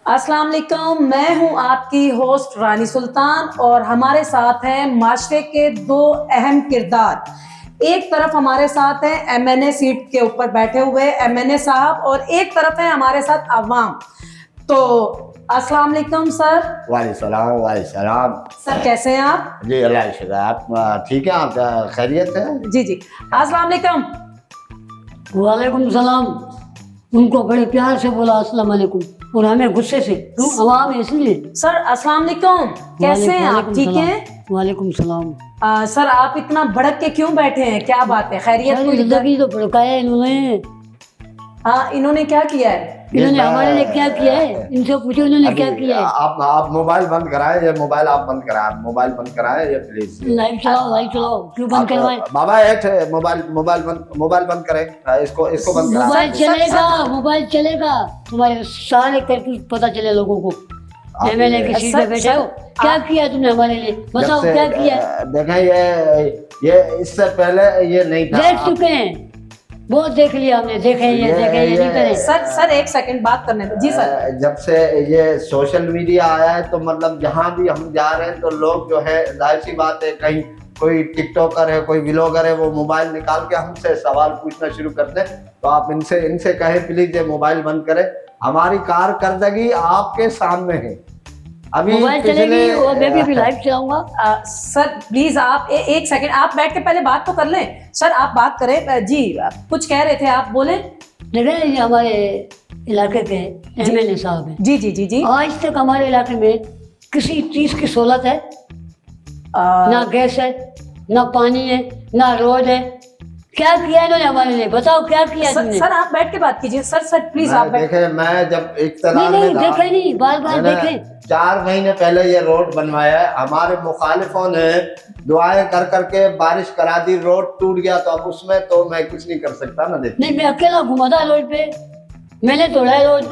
अस्सलाम वालेकुम, मैं हूं आपकी होस्ट रानी सुल्तान और हमारे साथ हैं माशरे के दो अहम किरदार। एक तरफ हमारे साथ हैं एमएनए सीट के ऊपर बैठे हुए एमएनए साहब और एक तरफ है हमारे साथ अवाम। तो अस्सलाम वालेकुम सर। वालेकुम सलाम। सर कैसे हैं आप? जी अल्लाह का शुक्र। आप ठीक हैं? आप खैरियत है? जी जी। अस्सलाम वालेकुम। वालेकुम सलाम। उनको बड़े प्यार से बोला अस्सलाम वालेकुम और हमें गुस्से से क्यों अवाम है इसलिए। सर अस्सलाम वालेकुम, कैसे हैं आप? ठीक हैं? वालेकुम सलाम। सर आप इतना भड़क के क्यों बैठे हैं, क्या बात है? खैरियत? सारी जिंदगी तो भड़काया इन्होंने। हाँ, इन्होंने क्या किया है? इन्होंने हमारे लिए क्या किया है? इनसे पूछो इन्होंने क्या किया है। आप मोबाइल बंद कराएं। ये मोबाइल आप बंद कराएं। मोबाइल बंद कराएं ये प्लीज। लाइव चलाओ क्यों बंद करवाएं? बाबा मोबाइल बंद करें। इसको बंद कराएं। मोबाइल चलेगा तुम्हारे सारे करतूत पता चले लोगों को। एमएलए की सीट पे बैठे हो, क्या किया तुमने हमारे लिए? बताओ क्या किया? देखें ये इससे पहले ये नहीं था। देख चुके हैं, बहुत देख लिया हमने। देखे ये नहीं करें। सर एक सेकंड बात करने दो। जी सर। जब से ये सोशल मीडिया आया है तो मतलब जहाँ भी हम जा रहे हैं तो लोग जो है, जाहिर सी बात है, कहीं कोई टिकटॉकर है, कोई व्लॉगर है, वो मोबाइल निकाल के हमसे सवाल पूछना शुरू करते हैं। तो आप इनसे कहें प्लीज ये मोबाइल बंद करें। हमारी कारकर्दगी आपके सामने है। अभी मोबाइल चलेगी और मैं भी लाइव चलाऊंगा। सर प्लीज आप एक सेकंड आप बैठ के पहले बात तो कर लें। सर आप बात करें। जी कुछ कह रहे थे, आप बोले। देखें ये हमारे इलाके के एमएलए साहब हैं। जी जी जी जी। आज तक हमारे इलाके में किसी चीज की सहूलत है? ना गैस है, ना पानी है, ना रोड है। क्या किया इन्होंने हमारे लिए? बताओ क्या किया तुमने? सर आप बैठ के बात कीजिए। सर प्लीज आप देखें। मैं जब इख्तियार नहीं में था, देखे नहीं, बार देखें। 4 महीने पहले ये रोड बनवाया है। हमारे मुखालिफों ने दुआएं कर करके बारिश करा दी, रोड टूट गया। तो अब उसमें तो मैं कुछ नहीं कर सकता ना। देखिए नहीं, मैं अकेला घुमा था रोड पे, मैंने तोड़ा है रोड।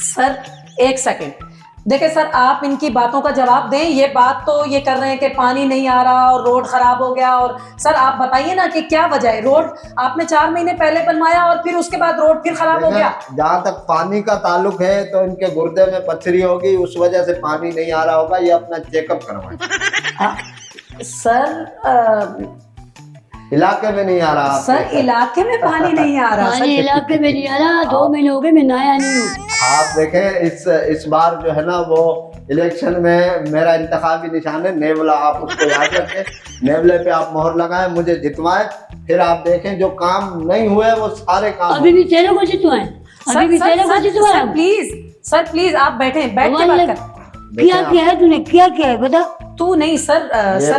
सर एक सेकंड देखिए सर, आप इनकी बातों का जवाब दें। ये बात तो ये कर रहे हैं कि पानी नहीं आ रहा और रोड खराब हो गया। और सर आप बताइए ना कि क्या वजह है? रोड आपने 4 महीने पहले बनवाया और फिर उसके बाद रोड फिर खराब हो गया। जहाँ तक पानी का ताल्लुक है तो इनके गुर्दे में पथरी होगी, उस वजह से पानी नहीं आ रहा होगा। ये अपना चेकअप करवाएं। सर इलाके में नहीं आ रहा। सर इलाके में पानी नहीं आ रहा। पानी इलाके में नहीं आ रहा। 2 महीने हो गए मैं नहाया नहीं हूँ। आप देखें इस बार जो है ना, वो इलेक्शन में मेरा इंतखाबी निशान है नेवला। आप उसको याद रखें। नेवले पे आप मोहर लगाएं, मुझे जितवाएं। फिर आप देखें जो काम नहीं हुए वो सारे काम। अभी भी तेरे को जितवाएं? अभी भी तेरे को जितवाएं? सर प्लीज आप बैठे बैठ के बात कर। क्या किया है तूने? क्या किया है बता। तू नहीं सर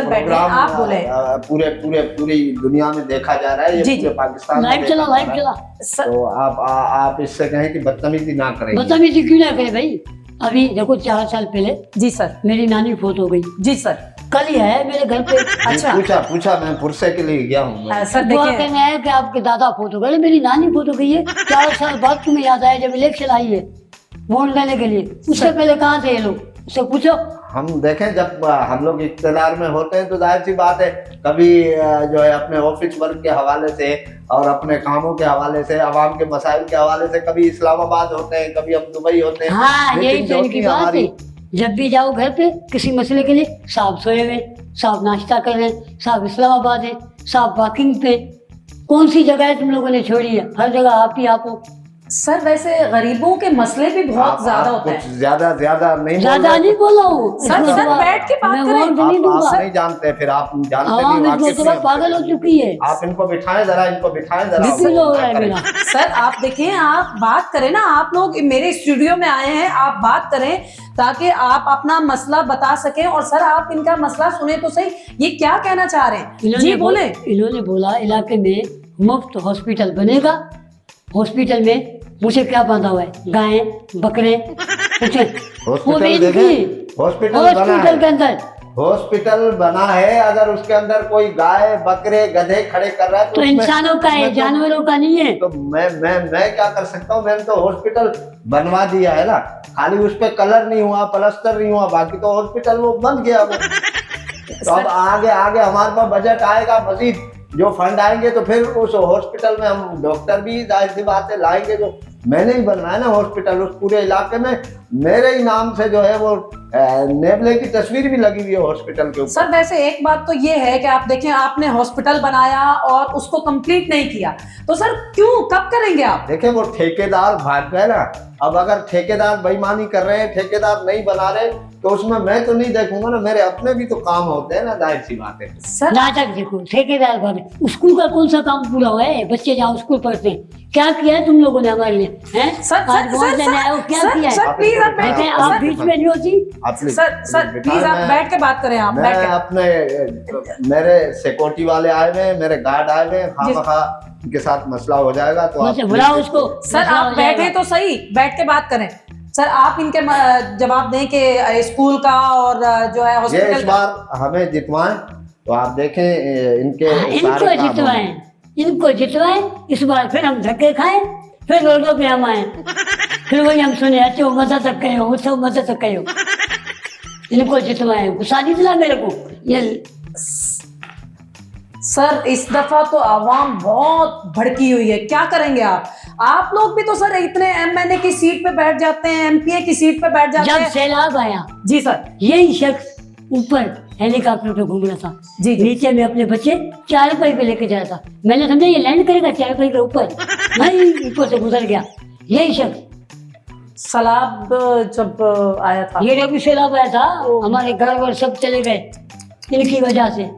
बैठे आप बोले। पूरी दुनिया में देखा जा रहा है ये। पूरे पाकिस्तान में लाइव चला। तो आप इससे कहें कि बदतमीजी ना करें। बदतमीजी क्यों ना करे भाई? अभी देखो 4 साल पहले जी सर मेरी नानी फोत हो गई। जी सर। कल ही है मेरे घर पे। अच्छा पूछा मैं पुरसे के लिए गया हूँ। सर दुआ देखिए कहना है कि आपके दादा फोत हो गए, मेरी नानी फोत हो गई है। 4 साल बाद तुम्हें याद आया जब इलेक्शन आई है वोट लेने के लिए। उससे पहले कहाँ थे ये लोग? उससे पूछो। हम देखें जब हम लोग इख्तियार में होते हैं तो जाहिर सी बात है, कभी जो है अपने ऑफिस वर्क के हवाले से और अपने कामों के हवाले से, आवाम के मसाइल के हवाले से, कभी इस्लामाबाद होते हैं, कभी हम दुबई होते हैं। हाँ यही तो इनकी बात है। जब भी जाओ घर पे किसी मसले के लिए, साहब सोए हुए, साहब नाश्ता कर रहे हैं, साहब इस्लामाबाद है, साहब वॉकिंग पे। कौन सी जगह है तुम लोगों ने छोड़ी है? हर जगह आप ही आप हो। सर वैसे गरीबों के मसले भी बहुत ज्यादा होते हैं। ज्यादा नहीं बोल रहा हूँ सर बैठ के बात करें। आप नहीं जानते, फिर आप जानते नहीं। पागल हो चुकी है। आप इनको बिठाएं जरा। सर आप देखें, आप बात करें ना। आप लोग मेरे स्टूडियो में आए हैं, आप बात करें ताकि आप अपना मसला बता सकें। और सर आप इनका मसला सुने तो सही, ये क्या कहना चाह रहे हैं? जी बोले। इन्होंने बोला इलाके में मुफ्त हॉस्पिटल बनेगा। हॉस्पिटल में मुझे क्या बांधा हुआ है? गाय बकरे हॉस्पिटल के अंदर हॉस्पिटल बना है। अगर उसके अंदर कोई गाय बकरे गधे खड़े कर रहा है तो इंसानों का है, जानवरों का नहीं है। तो मैं क्या कर सकता हूँ? मैंने तो हॉस्पिटल बनवा दिया है ना। खाली उस पे कलर नहीं हुआ, प्लास्टर नहीं हुआ, बाकी तो हॉस्पिटल वो बन गया। तो अब आगे हमारे पास बजट आएगा मजीद जो फंड आएंगे तो फिर उस हॉस्पिटल में हम डॉक्टर भी जाहिर सी बात है लाएंगे। जो मैंने ही बनवाया ना हॉस्पिटल, उस पूरे इलाके में मेरे ही नाम से जो है वो नेवले की तस्वीर भी लगी हुई है हॉस्पिटल के ऊपर। सर वैसे एक बात तो ये है कि आप देखें, आपने हॉस्पिटल बनाया और उसको कंप्लीट नहीं किया, तो सर क्यों, कब करेंगे आप? देखें वो ठेकेदार भाग गए ना। अब अगर ठेकेदार बेईमानी कर रहे हैं, ठेकेदार नहीं बना रहे, तो उसमें मैं तो नहीं देखूंगा ना, मेरे अपने भी तो काम होते हैं ना, जाहिर सी बात है। सर नाटक देखो, ठेकेदार भागे। स्कूल का कौन सा काम पूरा हुआ है? बच्चे जहाँ स्कूल पढ़ते हैं, क्या किया है तुम लोगों ने हमारे लिए? हैं? सर आज वोट देने आए हो, क्या किया है? सर प्लीज आप देखें, बैठे, आप बीच में नहीं होती। सर प्लीज आप बैठ के बात करें, आप बैठ मैं के। अपने मेरे सिक्योरिटी वाले आए हुए हैं, मेरे गार्ड आए हुए हैं, खामखा उनके साथ मसला हो जाएगा तो आप बुलाओ उसको। सर मसला आप हो बैठे जाएगा। तो सही, बैठ के बात करें। सर आप इनके जवाब दें कि स्कूल का और जो है ये हॉस्पिटल इस का। बार हमें जितवाएं तो आप देखें इनके इनको सारे काम जितवाएं, होंगे। इनको जितवाएं, इस बार फिर हम धक्के खाएं, फिर रोडों पे हम आए, फिर वही हम सुने अच्छे मजा तक गए हो, उत्सव मजा तक गए हो। इनको जितवाएं, गुस्सा नहीं दिला मेरे को ये। सर इस दफा तो आवाम बहुत भड़की हुई है, क्या करेंगे आप लोग भी तो सर इतने एमएनए की सीट पे बैठ जाते हैं, एमपीए की सीट पे बैठ जाते जब हैं। सैलाब आया, जी सर। यही शख्स ऊपर हेलीकॉप्टर पे घूम रहा था, जी, जी। नीचे में अपने बच्चे चारपाई पे लेके जाया था। मैंने समझा ये लैंड करेगा चारपाई के ऊपर, नहीं ऊपर से गुजर गया। यही शख्स, सैलाब जब आया था, ये भी सैलाब आया था, हमारे घर वर सब चले गए इनकी वजह से।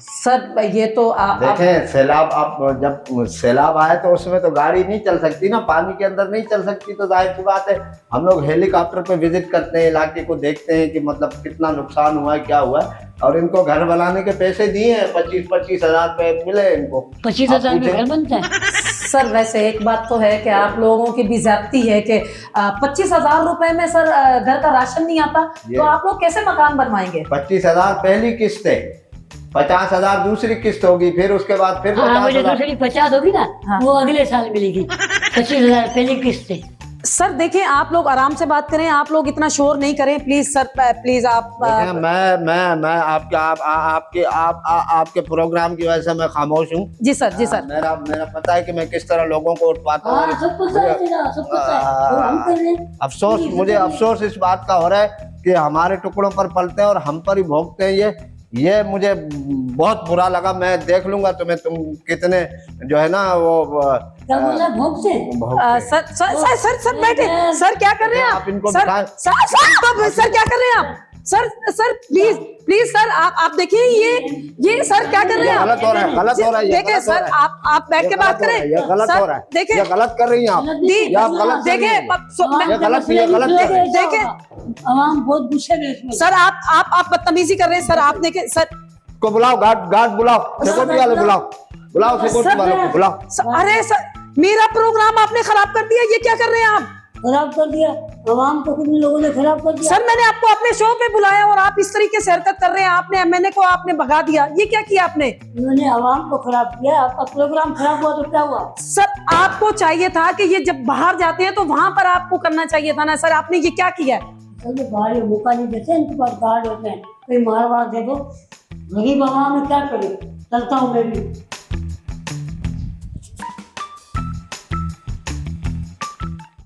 सर ये तो देखें सैलाब, आप जब सैलाब आए तो उसमें तो गाड़ी नहीं चल सकती ना, पानी के अंदर नहीं चल सकती, तो जाहिर सी बात है हम लोग हेलीकॉप्टर पे विजिट करते हैं, इलाके को देखते हैं कि मतलब कितना नुकसान हुआ है, क्या हुआ है। और इनको घर बनाने के पैसे दिए हैं, 25-25 हजार रुपए मिले इनको। 25,000 में घर बनता है? सर वैसे एक बात तो है कि आप लोगों की भी ज्यादती है कि 25,000 रुपए में सर घर का राशन नहीं आता, तो आप लोग कैसे मकान बनवाएंगे? 25,000 पहली किस्त है, 50,000 दूसरी किस्त होगी, फिर उसके बाद फिर हाँ, मुझे 50,000। दूसरी 50 होगी ना, हाँ। वो अगले साल मिलेगी। 25,000 पहली किस्त है। सर देखिए आप लोग आराम से बात करें, आप लोग इतना शोर नहीं करें प्लीज सर, प्लीज आप देखें, मैं आपके प्रोग्राम की वजह से मैं खामोश हूँ। जी सर, जी सर। मेरा पता है कि मैं किस तरह लोगों को उठवाता हाँ, हूँ। सब पता है तेरा, सब पता है। और हम कर रहे हैं। मुझे अफसोस इस बात का हो रहा है कि हमारे टुकड़ों पर पलते हैं और हम पर ही भोगते हैं। ये मुझे बहुत बुरा लगा। मैं देख लूंगा तुम्हें, तुम कितने जो है ना वो क्या बोला, भोगते? सर बैठे, सर क्या कर रहे हैं आप इनको सर, बिठाएं। सर क्या कर रहे हैं आप? सर प्लीज सर आप देखिए ये सर क्या कर रहे हैं आप? गलत हो रहा है, गलत हो रहा है। देखिए सर आप बैठ के बात करें। ये गलत हो रहा है, देखिए ये गलत कर रही हैं आप, ये आप गलत कर रही हैं। ये गलत कर रही हैं। देखिए आवाम बहुत गुस्से में इसमें। सर आप बदतमीजी कर रहे हैं सर, आप देखिए सर को बुलाओ, गार्ड बुलाओ, सिक्योरिटी वाले बुलाओ सिक्योरिटी वालों को बुलाओ। अरे सर मेरा प्रोग्राम आपने खराब कर दिया, ये क्या कर रहे हैं आप? खराब कर दिया आवाम को, कितने लोगों ने खराब कर दिया। सर मैंने आपको अपने शो पे बुलाया और आप इस तरीके से हरकत कर रहे हैं, आपने एमएनए को आपने भगा दिया, ये क्या किया आपने? उन्होंने आवाम को खराब किया, आपका प्रोग्राम खराब हुआ तो क्या हुआ? सर आपको चाहिए था कि ये जब बाहर जाते हैं तो वहां पर आपको करना चाहिए था ना सर, आपने ये क्या किया? असल में बाहर ये मौका नहीं देते, इनके पास गार्ड होते हैं, कोई मार दे दो। गरीब आवाम में क्या करे, चलता हूँ मैं भी।